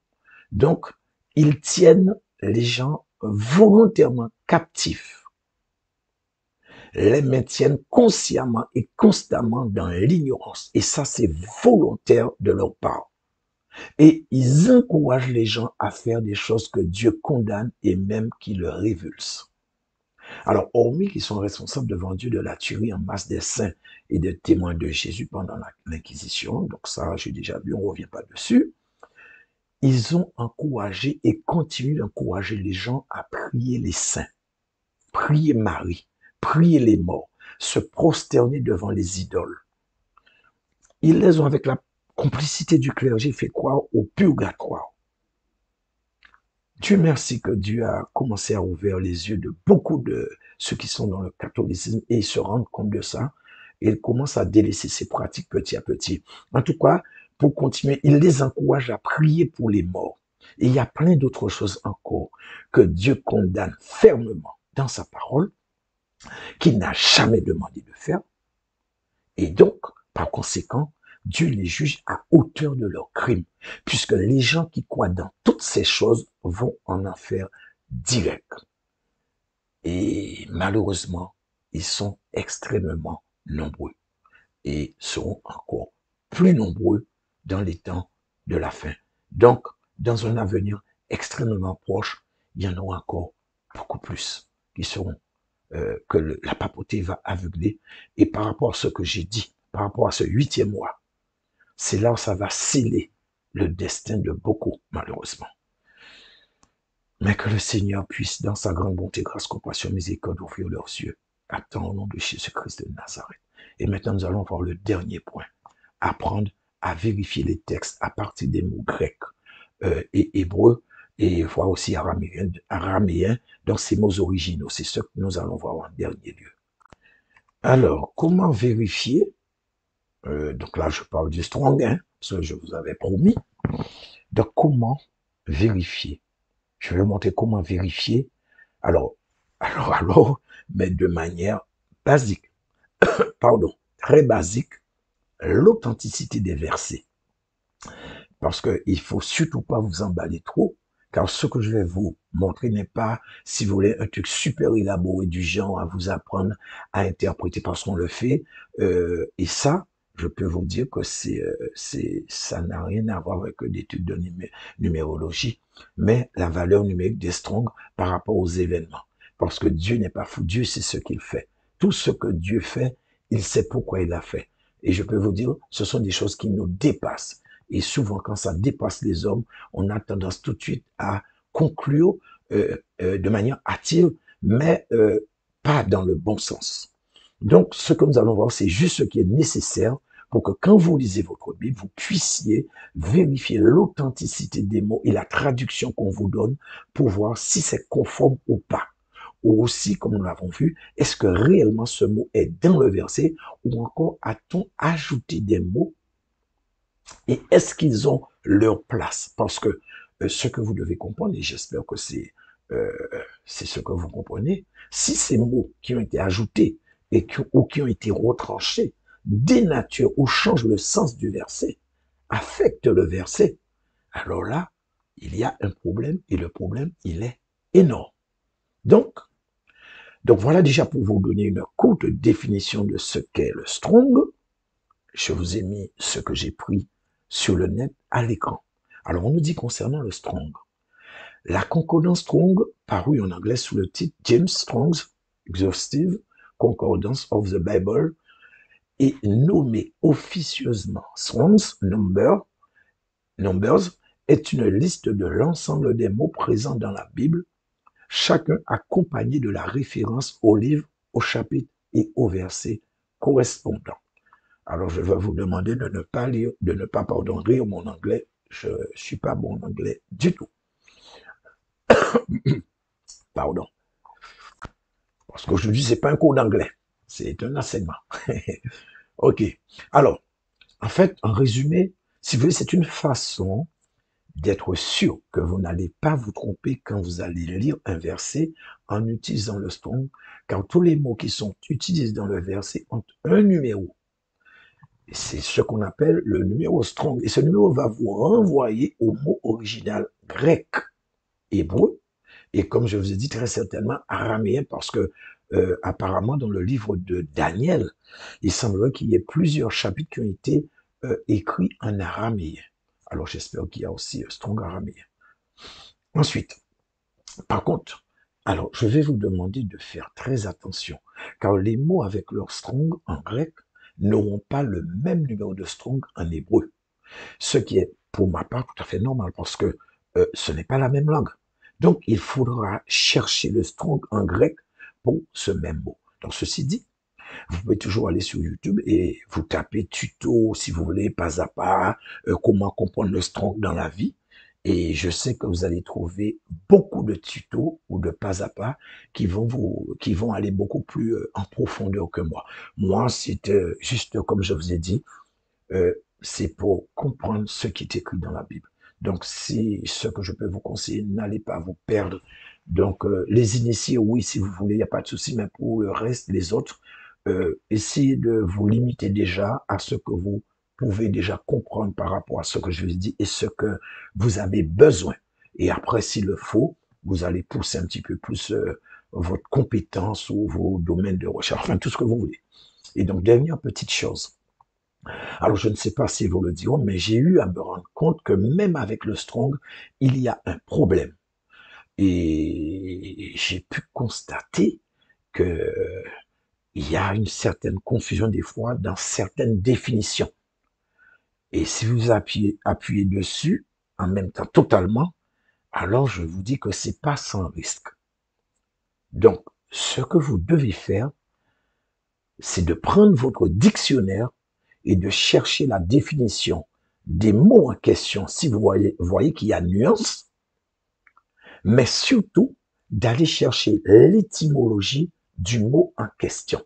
Donc, ils tiennent les gens volontairement captifs, les maintiennent consciemment et constamment dans l'ignorance. Et ça, c'est volontaire de leur part. Et ils encouragent les gens à faire des choses que Dieu condamne et même qui le révulsent. Alors, hormis qu'ils sont responsables devant Dieu de la tuerie en masse des saints et des témoins de Jésus pendant l'Inquisition, donc ça, j'ai déjà vu, on ne revient pas dessus, ils ont encouragé et continuent d'encourager les gens à prier les saints, prier Marie, prier les morts, se prosterner devant les idoles. Ils les ont, avec la complicité du clergé, fait croire au purgatoire. Dieu merci que Dieu a commencé à ouvrir les yeux de beaucoup de ceux qui sont dans le catholicisme et ils se rendent compte de ça et ils commencent à délaisser ces pratiques petit à petit. En tout cas, pour continuer, il les encourage à prier pour les morts. Et il y a plein d'autres choses encore que Dieu condamne fermement dans sa parole, qu'il n'a jamais demandé de faire. Et donc, par conséquent, Dieu les juge à hauteur de leurs crimes, puisque les gens qui croient dans toutes ces choses vont en enfer direct. Et malheureusement, ils sont extrêmement nombreux et seront encore plus nombreux dans les temps de la fin. Donc, dans un avenir extrêmement proche, il y en aura encore beaucoup plus qui seront que la papauté va aveugler. Et par rapport à ce que j'ai dit, par rapport à ce 8e mois, c'est là où ça va sceller le destin de beaucoup, malheureusement. Mais que le Seigneur puisse, dans sa grande bonté, grâce, compassion, miséricorde, ouvrir leurs yeux. Attends au nom de Jésus-Christ de Nazareth. Et maintenant, nous allons voir le dernier point. Apprendre à vérifier les textes à partir des mots grecs et hébreux, et voir aussi araméen, donc ces mots originaux. C'est ce que nous allons voir en dernier lieu. Alors, comment vérifier donc là, je parle du strong, hein, ce que je vous avais promis. Donc, comment vérifier? Je vais vous montrer comment vérifier Alors, mais de manière basique, pardon, très basique, l'authenticité des versets. Parce qu'il faut surtout pas vous emballer trop, car ce que je vais vous montrer n'est pas, si vous voulez, un truc super élaboré du genre à vous apprendre à interpréter parce qu'on le fait. Et ça, je peux vous dire que ça n'a rien à voir avec des trucs de numérologie, mais la valeur numérique des Strong par rapport aux événements. Parce que Dieu n'est pas fou, Dieu sait ce qu'il fait. Tout ce que Dieu fait, il sait pourquoi il l'a fait. Et je peux vous dire, ce sont des choses qui nous dépassent. Et souvent, quand ça dépasse les hommes, on a tendance tout de suite à conclure de manière hâtive, mais pas dans le bon sens. Donc, ce que nous allons voir, c'est juste ce qui est nécessaire pour que quand vous lisez votre Bible, vous puissiez vérifier l'authenticité des mots et la traduction qu'on vous donne pour voir si c'est conforme ou pas. Ou aussi, comme nous l'avons vu, est-ce que réellement ce mot est dans le verset ou encore a-t-on ajouté des mots et est-ce qu'ils ont leur place? Parce que ce que vous devez comprendre, et j'espère que euh, c'est ce que vous comprenez, si ces mots qui ont été ajoutés ou qui ont été retranchés dénaturent ou changent le sens du verset, affectent le verset, alors là, il y a un problème et le problème, il est énorme. Donc, voilà déjà pour vous donner une courte définition de ce qu'est le strong. Je vous ai mis ce que j'ai pris sur le net à l'écran. Alors, on nous dit concernant le Strong. La concordance Strong, parue en anglais sous le titre James Strong's Exhaustive Concordance of the Bible, est nommée officieusement Strong's Numbers, est une liste de l'ensemble des mots présents dans la Bible, chacun accompagné de la référence au livre, au chapitre et au verset correspondant. Alors, je vais vous demander de ne pas lire, de ne pas, pardon, rire mon anglais. Je suis pas bon en anglais du tout. Pardon. Parce qu'aujourd'hui, c'est pas un cours d'anglais. C'est un enseignement. OK. Alors, en fait, en résumé, si vous voulez, c'est une façon d'être sûr que vous n'allez pas vous tromper quand vous allez lire un verset en utilisant le strong, car tous les mots qui sont utilisés dans le verset ont un numéro. C'est ce qu'on appelle le numéro strong. Et ce numéro va vous renvoyer au mot original grec, hébreu, et comme je vous ai dit, très certainement araméen, parce que apparemment dans le livre de Daniel, il semblerait qu'il y ait plusieurs chapitres qui ont été écrits en araméen. Alors j'espère qu'il y a aussi strong araméen. Ensuite, par contre, alors je vais vous demander de faire très attention, car les mots avec leur strong en grec n'auront pas le même numéro de strong en hébreu. Ce qui est, pour ma part, tout à fait normal, parce que ce n'est pas la même langue. Donc, il faudra chercher le strong en grec pour ce même mot. Donc, ceci dit, vous pouvez toujours aller sur YouTube et vous tapez tuto, si vous voulez, pas à pas, comment comprendre le strong dans la vie. Et je sais que vous allez trouver beaucoup de tutos ou de pas à pas qui vont aller beaucoup plus en profondeur que moi. Moi, c'est juste comme je vous ai dit, c'est pour comprendre ce qui est écrit dans la Bible. Donc, si ce que je peux vous conseiller, n'allez pas vous perdre. Donc, les initiés, oui, si vous voulez, il n'y a pas de souci, mais pour le reste, les autres, essayez de vous limiter déjà à ce que vous pouvez déjà comprendre par rapport à ce que je vous ai dit et ce que vous avez besoin. Et après, s'il le faut, vous allez pousser un petit peu plus votre compétence ou vos domaines de recherche, enfin tout ce que vous voulez. Et donc, dernière petite chose. Alors, je ne sais pas si vous le diront, mais j'ai eu à me rendre compte que même avec le strong, il y a un problème. Et j'ai pu constater que il y a une certaine confusion des fois dans certaines définitions. Et si vous appuyez dessus, en même temps totalement, alors je vous dis que c'est pas sans risque. Donc, ce que vous devez faire, c'est de prendre votre dictionnaire et de chercher la définition des mots en question si voyez qu'il y a nuance, mais surtout d'aller chercher l'étymologie du mot en question.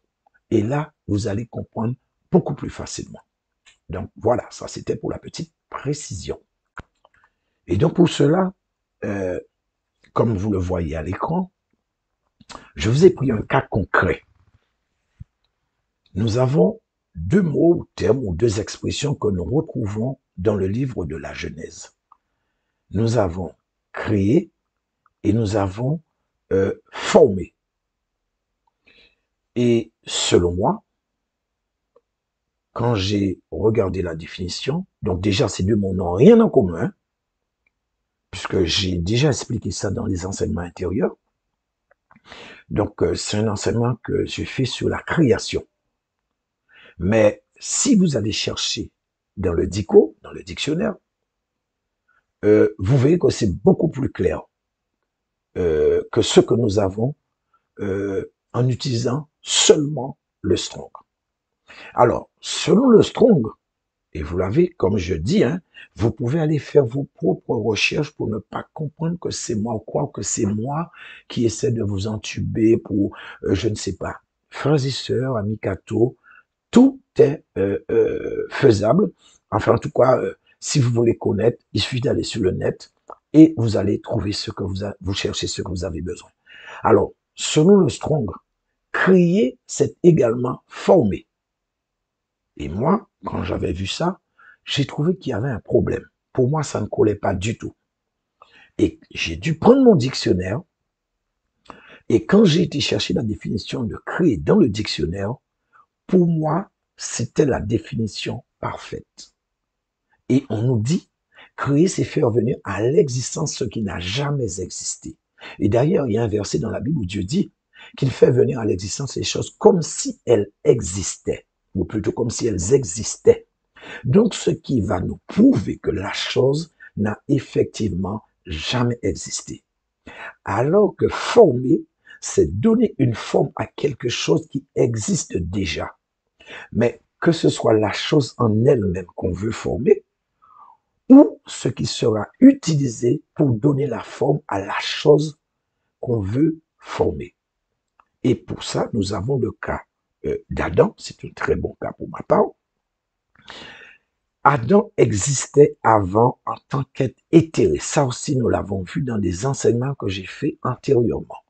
Et là, vous allez comprendre beaucoup plus facilement. Donc voilà, ça c'était pour la petite précision. Et donc pour cela, comme vous le voyez à l'écran, Je vous ai pris un cas concret. Nous avons deux mots ou termes ou deux expressions que nous retrouvons dans le livre de la Genèse. Nous avons créé et nous avons formé. Et selon moi, quand j'ai regardé la définition, donc déjà ces deux mots n'ont rien en commun, puisque j'ai déjà expliqué ça dans les enseignements intérieurs. Donc c'est un enseignement que j'ai fait sur la création. Mais si vous allez chercher dans le dico, dans le dictionnaire, vous verrez que c'est beaucoup plus clair que ce que nous avons en utilisant seulement le Strong. Alors, selon le Strong, et vous l'avez, comme je dis, hein, vous pouvez aller faire vos propres recherches pour ne pas comprendre que c'est moi ou croire que c'est moi qui essaie de vous entuber pour, je ne sais pas. Frères et sœurs, amis cathos, tout est faisable. Enfin, en tout cas, si vous voulez connaître, il suffit d'aller sur le net et vous allez trouver ce que vous cherchez, ce que vous avez besoin. Alors, selon le Strong, créer, c'est également former. Et moi, quand j'avais vu ça, j'ai trouvé qu'il y avait un problème. Pour moi, ça ne collait pas du tout. Et j'ai dû prendre mon dictionnaire. Et quand j'ai été chercher la définition de créer dans le dictionnaire, pour moi, c'était la définition parfaite. Et on nous dit, créer, c'est faire venir à l'existence ce qui n'a jamais existé. Et d'ailleurs, il y a un verset dans la Bible où Dieu dit qu'il fait venir à l'existence les choses comme si elles existaient, ou plutôt comme si elles existaient. Donc, ce qui va nous prouver que la chose n'a effectivement jamais existé. Alors que former, c'est donner une forme à quelque chose qui existe déjà. Mais que ce soit la chose en elle-même qu'on veut former, ou ce qui sera utilisé pour donner la forme à la chose qu'on veut former. Et pour ça, nous avons le cas d'Adam, c'est un très bon cas pour ma part. Adam existait avant en tant qu'être éthéré. Ça aussi, nous l'avons vu dans des enseignements que j'ai faits antérieurement.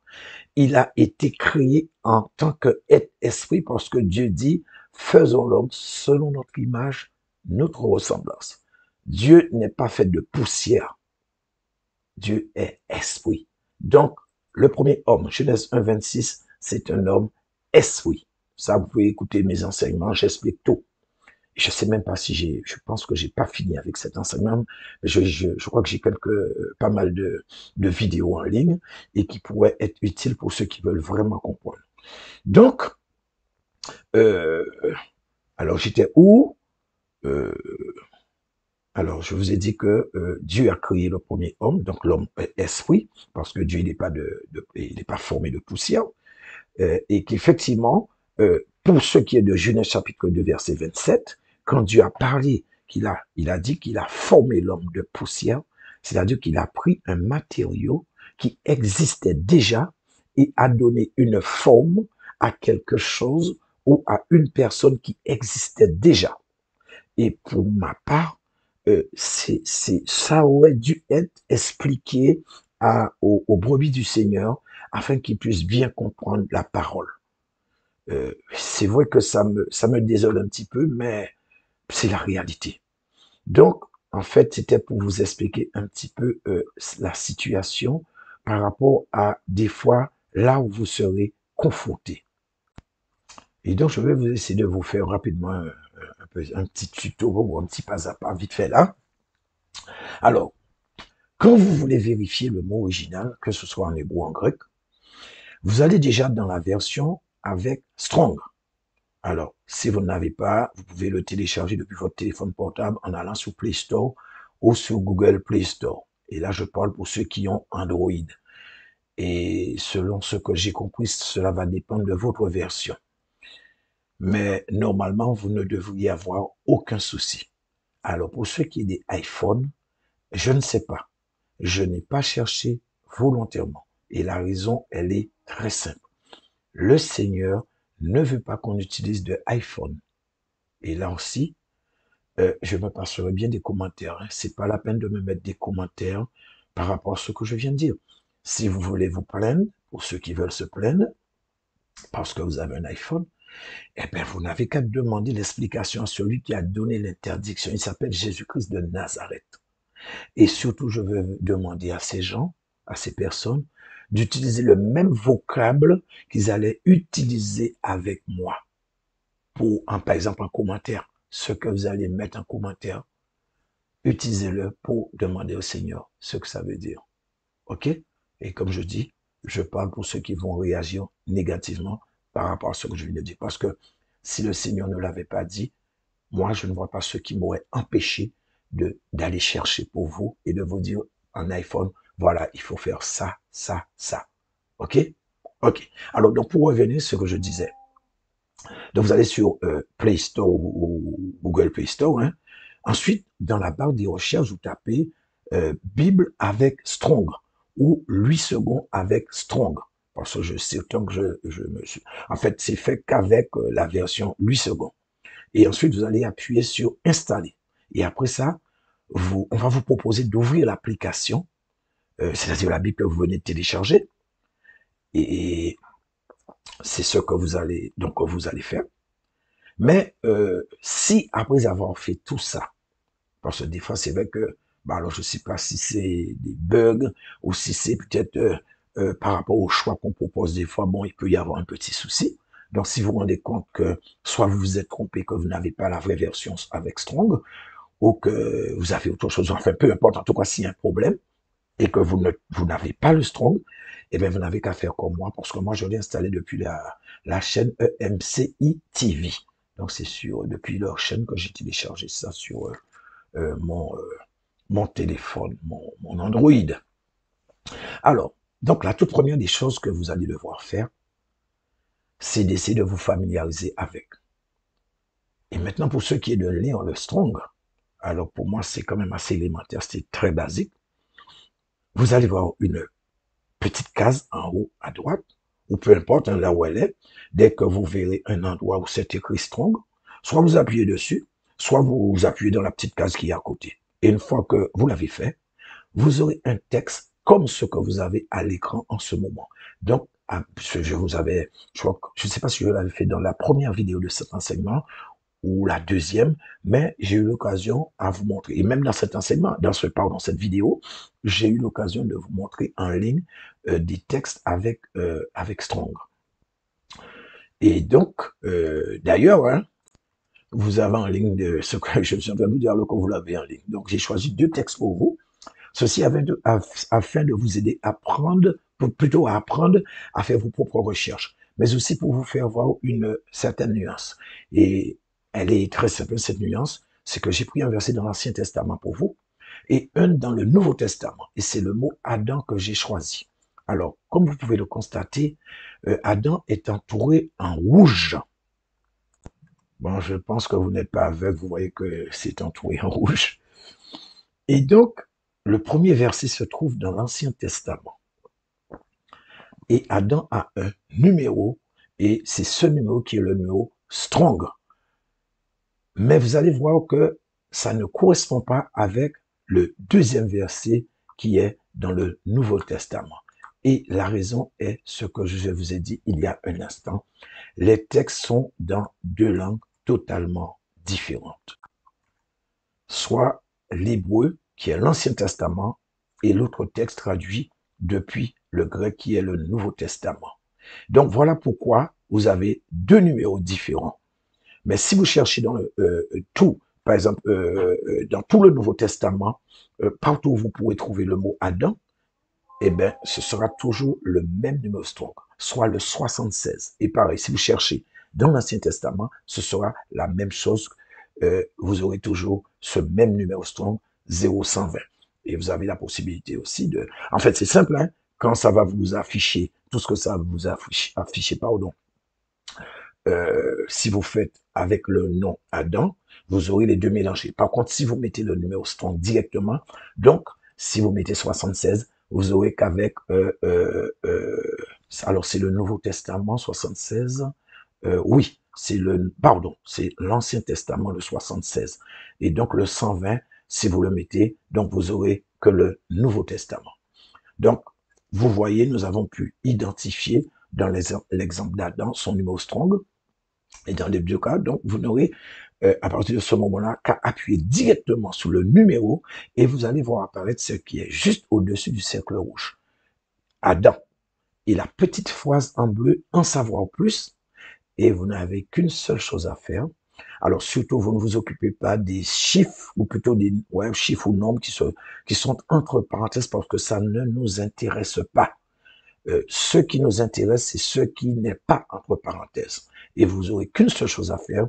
Il a été créé en tant qu'être esprit parce que Dieu dit, faisons l'homme selon notre image, notre ressemblance. Dieu n'est pas fait de poussière. Dieu est esprit. Donc, le premier homme, Genèse 1, 26, c'est un homme esprit. Ça, vous pouvez écouter mes enseignements, j'explique tout. Je sais même pas si je pense que j'ai pas fini avec cet enseignement. Je crois que j'ai pas mal de vidéos en ligne et qui pourraient être utiles pour ceux qui veulent vraiment comprendre. Donc, euh, alors j'étais où? Euh, alors, je vous ai dit que Dieu a créé le premier homme, donc l'homme est esprit, parce que Dieu il n'est pas il n'est pas formé de poussière, et qu'effectivement, pour ce qui est de Genèse chapitre 2, verset 27, quand Dieu a parlé, il a dit qu'il a formé l'homme de poussière, c'est-à-dire qu'il a pris un matériau qui existait déjà et a donné une forme à quelque chose ou à une personne qui existait déjà. Et pour ma part, ça aurait dû être expliqué aux brebis du Seigneur afin qu'ils puissent bien comprendre la parole. C'est vrai que ça me désole un petit peu, mais c'est la réalité. Donc, en fait, c'était pour vous expliquer un petit peu la situation par rapport à des fois là où vous serez confronté. Et donc, je vais vous essayer de vous faire rapidement un petit tuto ou un petit pas à pas vite fait là. Alors, quand vous voulez vérifier le mot original, que ce soit en hébreu ou en grec, vous allez déjà dans la version avec Strong. Alors, si vous n'avez pas, vous pouvez le télécharger depuis votre téléphone portable en allant sur Play Store ou sur Google Play Store. Et là, je parle pour ceux qui ont Android. Et selon ce que j'ai compris, cela va dépendre de votre version. Mais normalement, vous ne devriez avoir aucun souci. Alors, pour ceux qui ont des iPhones, je ne sais pas. Je n'ai pas cherché volontairement. Et la raison, elle est très simple. Le Seigneur ne veut pas qu'on utilise de iPhone. Et là aussi, je me passerai bien des commentaires. Hein. C'est pas la peine de me mettre des commentaires par rapport à ce que je viens de dire. Si vous voulez vous plaindre, pour ceux qui veulent se plaindre, parce que vous avez un iPhone, eh bien, vous n'avez qu'à demander l'explication à celui qui a donné l'interdiction. Il s'appelle Jésus-Christ de Nazareth. Et surtout, je veux demander à ces gens, à ces personnes, d'utiliser le même vocable qu'ils allaient utiliser avec moi. Pour, par exemple, un commentaire. Ce que vous allez mettre en commentaire, utilisez-le pour demander au Seigneur ce que ça veut dire. OK? Et comme je dis, je parle pour ceux qui vont réagir négativement par rapport à ce que je viens de dire. Parce que si le Seigneur ne l'avait pas dit, moi, je ne vois pas ce qui m'aurait empêché d'aller chercher pour vous et de vous dire en iPhone, voilà, il faut faire ça, ça, ça. OK? OK. Alors, donc, pour revenir à ce que je disais, donc vous allez sur Play Store ou Google Play Store. Hein. Ensuite, dans la barre des recherches, vous tapez Bible avec Strong ou 8 secondes avec Strong. Parce que je sais autant que je me suis... En fait, c'est fait qu'avec la version 8 secondes. Et ensuite, vous allez appuyer sur Installer. Et après ça, on va vous proposer d'ouvrir l'application, c'est-à-dire la Bible que vous venez de télécharger. Et c'est ce que vous allez faire. Mais si après avoir fait tout ça, parce que des fois c'est vrai que, alors je ne sais pas si c'est des bugs ou si c'est peut-être par rapport au choix qu'on propose des fois, bon, il peut y avoir un petit souci. Donc si vous vous rendez compte que soit vous vous êtes trompé, que vous n'avez pas la vraie version avec Strong, ou que vous avez autre chose, enfin peu importe, en tout cas s'il y a un problème, et que vous n'avez pas le Strong, eh bien vous n'avez qu'à faire comme moi, parce que moi je l'ai installé depuis la chaîne EMCI TV. Donc c'est depuis leur chaîne que j'ai téléchargé ça sur mon téléphone, mon Android. Alors, donc la toute première des choses que vous allez devoir faire, c'est d'essayer de vous familiariser avec. Et maintenant, pour ceux qui est de lire le Strong, alors pour moi, c'est quand même assez élémentaire, c'est très basique. Vous allez voir une petite case en haut à droite, ou peu importe hein, là où elle est, dès que vous verrez un endroit où c'est écrit Strong, soit vous appuyez dessus, soit vous appuyez dans la petite case qui est à côté. Et une fois que vous l'avez fait, vous aurez un texte comme ce que vous avez à l'écran en ce moment. Donc, je ne sais pas si je l'avais fait dans la première vidéo de cet enseignement ou la deuxième, mais j'ai eu l'occasion à vous montrer. Et même dans cet enseignement, dans cette vidéo, j'ai eu l'occasion de vous montrer en ligne des textes avec Strong. Et donc, d'ailleurs, hein, vous avez en ligne ce que je suis en train de vous dire alors que vous l'avez en ligne. Donc, j'ai choisi 2 textes pour vous. Ceci afin de vous aider à plutôt à apprendre à faire vos propres recherches, mais aussi pour vous faire voir une certaine nuance. Et elle est très simple, cette nuance, c'est que j'ai pris un verset dans l'Ancien Testament pour vous et un dans le Nouveau Testament. Et c'est le mot Adam que j'ai choisi. Alors, comme vous pouvez le constater, Adam est entouré en rouge. Bon, je pense que vous n'êtes pas aveugle, vous voyez que c'est entouré en rouge. Et donc, le premier verset se trouve dans l'Ancien Testament. Et Adam a un numéro, et c'est ce numéro qui est le numéro Strong. Mais vous allez voir que ça ne correspond pas avec le deuxième verset qui est dans le Nouveau Testament. Et la raison est ce que je vous ai dit il y a un instant. Les textes sont dans 2 langues totalement différentes. Soit l'hébreu, qui est l'Ancien Testament, et l'autre texte traduit depuis le grec, qui est le Nouveau Testament. Donc voilà pourquoi vous avez 2 numéros différents. Mais si vous cherchez dans tout, par exemple, dans tout le Nouveau Testament, partout où vous pourrez trouver le mot Adam, eh bien, ce sera toujours le même numéro Strong, soit le 76. Et pareil, si vous cherchez dans l'Ancien Testament, ce sera la même chose. Vous aurez toujours ce même numéro Strong, 0120. Et vous avez la possibilité aussi de... En fait, c'est simple, hein? Quand ça va vous afficher, tout ce que ça va vous afficher, pardon, si vous faites avec le nom Adam, vous aurez les 2 mélangés. Par contre, si vous mettez le numéro Strong directement, donc, si vous mettez 76, vous aurez qu'avec, alors c'est le Nouveau Testament 76, oui, c'est l'Ancien Testament le 76. Et donc le 120, si vous le mettez, donc vous aurez que le Nouveau Testament. Donc, vous voyez, nous avons pu identifier dans l'exemple d'Adam son numéro strong. Et dans les deux cas, donc, vous n'aurez à partir de ce moment-là qu'à appuyer directement sur le numéro et vous allez voir apparaître ce qui est juste au-dessus du cercle rouge. Adam. Et la petite phrase en bleu, en savoir plus, et vous n'avez qu'une seule chose à faire. Alors surtout, vous ne vous occupez pas des chiffres, ou plutôt des chiffres ou nombres qui sont entre parenthèses parce que ça ne nous intéresse pas. Ce qui nous intéresse, c'est ce qui n'est pas entre parenthèses. Et vous aurez qu'une seule chose à faire,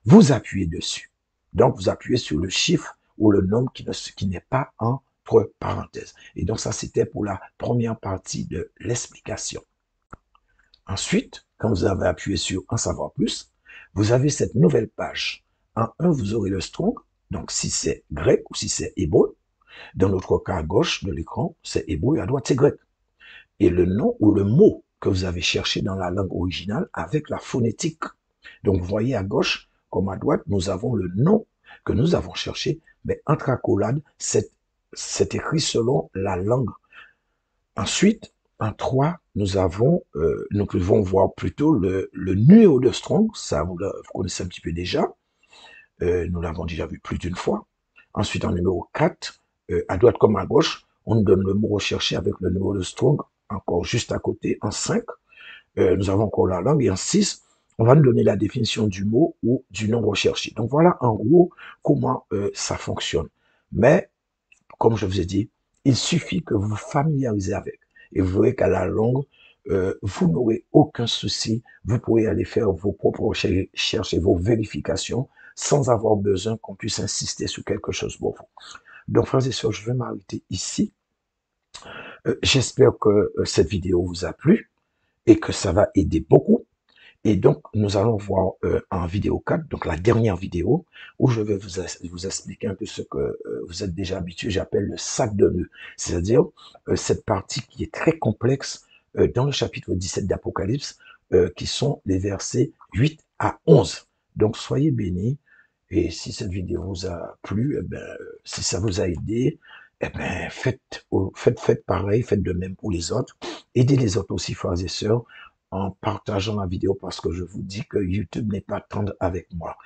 vous appuyez dessus. Donc, vous appuyez sur le chiffre ou le nombre qui n'est pas entre parenthèses. Et donc, ça, c'était pour la première partie de l'explication. Ensuite, quand vous avez appuyé sur En savoir plus, vous avez cette nouvelle page. En 1, vous aurez le strong, donc si c'est grec ou si c'est hébreu. Dans l'autre cas, à gauche de l'écran, c'est hébreu et à droite, c'est grec. Et le nom ou le mot que vous avez cherché dans la langue originale avec la phonétique. Donc, vous voyez à gauche comme à droite, nous avons le nom que nous avons cherché, mais entre accolades, c'est écrit selon la langue. Ensuite, en 3, nous pouvons voir plutôt le numéro de strong, ça vous connaissez un petit peu déjà, nous l'avons déjà vu plus d'une fois. Ensuite, en numéro 4, à droite comme à gauche, on nous donne le mot recherché avec le numéro de strong, encore juste à côté. En 5, nous avons encore la langue. Et en 6, on va nous donner la définition du mot ou du nom recherché. Donc voilà en gros comment ça fonctionne. Mais, comme je vous ai dit, il suffit que vous vous familiarisez avec. Et vous verrez qu'à la longue, vous n'aurez aucun souci. Vous pourrez aller faire vos propres recherches et vos vérifications sans avoir besoin qu'on puisse insister sur quelque chose pour vous. Donc, frères et sœurs, je vais m'arrêter ici. J'espère que cette vidéo vous a plu et que ça va aider beaucoup. Et donc, nous allons voir en vidéo 4, donc la dernière vidéo, où je vais vous expliquer un peu ce que vous êtes déjà habitué, j'appelle le sac de nœuds. C'est-à-dire cette partie qui est très complexe dans le chapitre 17 d'Apocalypse, qui sont les versets 8 à 11. Donc, soyez bénis. Et si cette vidéo vous a plu, eh ben, si ça vous a aidé, eh ben, faites pareil, faites de même pour les autres. Aidez les autres aussi, frères et sœurs, en partageant la vidéo parce que je vous dis que YouTube n'est pas tendre avec moi.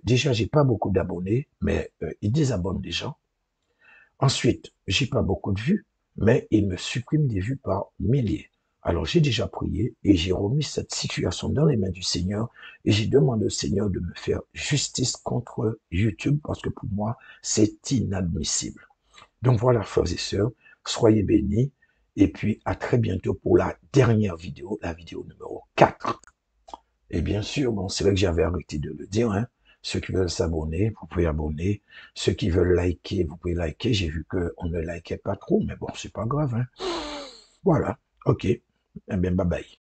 Déjà, j'ai pas beaucoup d'abonnés, mais ils désabonnent des gens. Ensuite, j'ai pas beaucoup de vues, mais ils me suppriment des vues par milliers. Alors j'ai déjà prié et j'ai remis cette situation dans les mains du Seigneur et j'ai demandé au Seigneur de me faire justice contre YouTube parce que pour moi, c'est inadmissible. Donc voilà, frères et sœurs, soyez bénis et puis à très bientôt pour la dernière vidéo, la vidéo numéro 4. Et bien sûr, bon, c'est vrai que j'avais arrêté de le dire, hein. Ceux qui veulent s'abonner, vous pouvez abonner. Ceux qui veulent liker, vous pouvez liker. J'ai vu qu'on ne likait pas trop, mais bon, c'est pas grave, hein. Voilà, ok. Eh bien, bye bye.